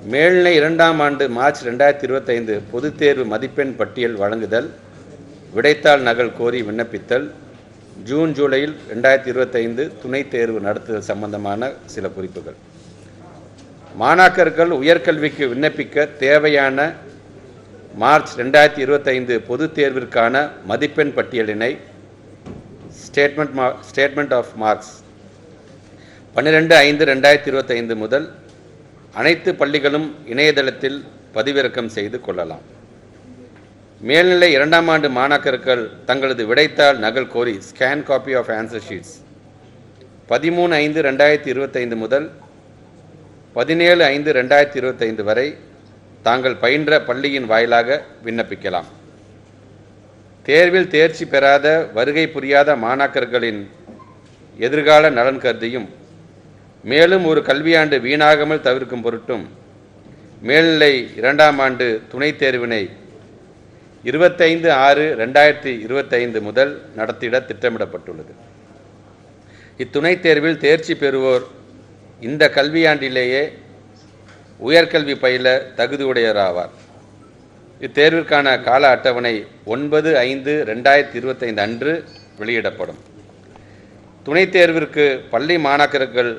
மேல்நிலை 2ஆம் ஆண்டு மார்ச் 2025 பொதுத் தேர்வு மதிப்பெண் பட்டியல் வழங்குதல், விடைத்தாள் நகல் கோரி விண்ணப்பித்தல், ஜூன் ஜூலையில் 2025 துணைத் தேர்வு நடத்துதல் சம்பந்தமான சில குறிப்புகள். மாணாக்கர்கள் உயர்கல்விக்கு விண்ணப்பிக்க தேவையான மார்ச் 2025 பொதுத் தேர்விற்கான மதிப்பெண் பட்டியலினை ஸ்டேட்மெண்ட் ஆஃப் மார்க்ஸ் 12/5/2025 முதல் அனைத்து பள்ளிகளும் இணையதளத்தில் பதிவிறக்கம் செய்து கொள்ளலாம். மேல்நிலை 2ஆம் ஆண்டு மாணாக்கர்கள் தங்களது விடைத்தாள் நகல் கோரி scan copy of answer sheets 13/5/2025 முதல் 17/5/2025 வரை தாங்கள் பயின்ற பள்ளியின் வாயிலாக விண்ணப்பிக்கலாம். தேர்வில் தேர்ச்சி பெறாத வருகை புரியாத மாணாக்கர்களின் எதிர்கால நலன் கருதியும் மேலும் ஒரு கல்வியாண்டு வீணாகாமல் தவிர்க்கும் பொருட்டும் மேல்நிலை 2ஆம் ஆண்டு துணைத் தேர்வினை 25/6/2025 முதல் நடத்திட திட்டமிடப்பட்டுள்ளது. இத்துணைத் தேர்வில் தேர்ச்சி பெறுவோர் இந்த கல்வியாண்டிலேயே உயர்கல்வி பயில தகுதியுடையராவார். இத்தேர்விற்கான கால அட்டவணை 9/5/2025 அன்று வெளியிடப்படும். துணைத் தேர்விற்கு பள்ளி மாணாக்கர்கள்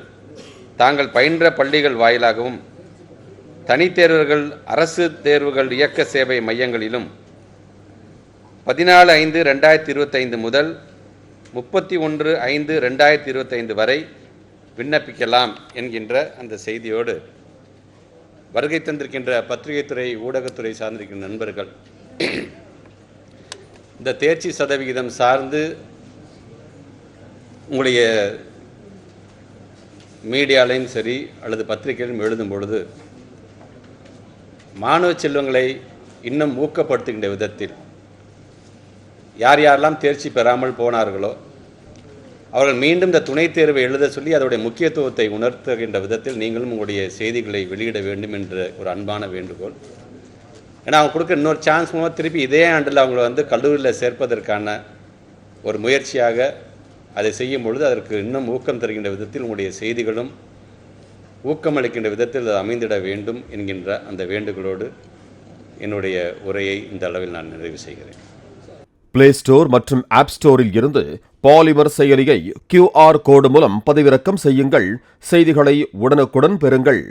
தாங்கள் பயின்ற பள்ளிகள் வாயிலாகவும் தனித்தேர்வர்கள் அரசு தேர்வுகள் இயக்க சேவை மையங்களிலும் 14/5/2025 முதல் 31/5/2025 வரை விண்ணப்பிக்கலாம் என்கின்ற அந்த செய்தியோடு வருகை தந்திருக்கின்ற பத்திரிகைத்துறை ஊடகத்துறை சார்ந்திருக்கின்ற நண்பர்கள் இந்த தேர்ச்சி சதவிகிதம் சார்ந்து உங்களுடைய மீடியாலையும் சரி அல்லது பத்திரிகையிலும் எழுதும் பொழுது மாணவ செல்வங்களை இன்னும் ஊக்கப்படுத்துகின்ற விதத்தில் யார் யாரெல்லாம் தேர்ச்சி பெறாமல் போனார்களோ அவர்கள் மீண்டும் இந்த துணைத் தேர்வை எழுத சொல்லி அதோடைய முக்கியத்துவத்தை உணர்த்துகின்ற விதத்தில் நீங்களும் உங்களுடைய செய்திகளை வெளியிட வேண்டும் என்ற ஒரு அன்பான வேண்டுகோள். ஏன்னா அவங்க கொடுக்க இன்னொரு சான்ஸ் மூலமாக திருப்பி இதே ஆண்டில் அவங்களை கல்லூரியில் சேர்ப்பதற்கான ஒரு முயற்சியாக அதை செய்யும் பொழுது அதற்கு இன்னும் ஊக்கம் தருகின்ற விதத்தில் உங்களுடைய செய்திகளும் ஊக்கமளிக்கின்ற விதத்தில் அது அமைந்திட வேண்டும் என்கின்ற அந்த வேண்டுகோளோடு என்னுடைய உரையை இந்த அளவில் நான் நிறைவு செய்கிறேன். பிளே ஸ்டோர் மற்றும் ஆப் ஸ்டோரில் இருந்து பாலிமர் செயலியை QR கோடு மூலம் பதிவிறக்கம் செய்யுங்கள். செய்திகளை உடனுக்குடன் பெறுங்கள்.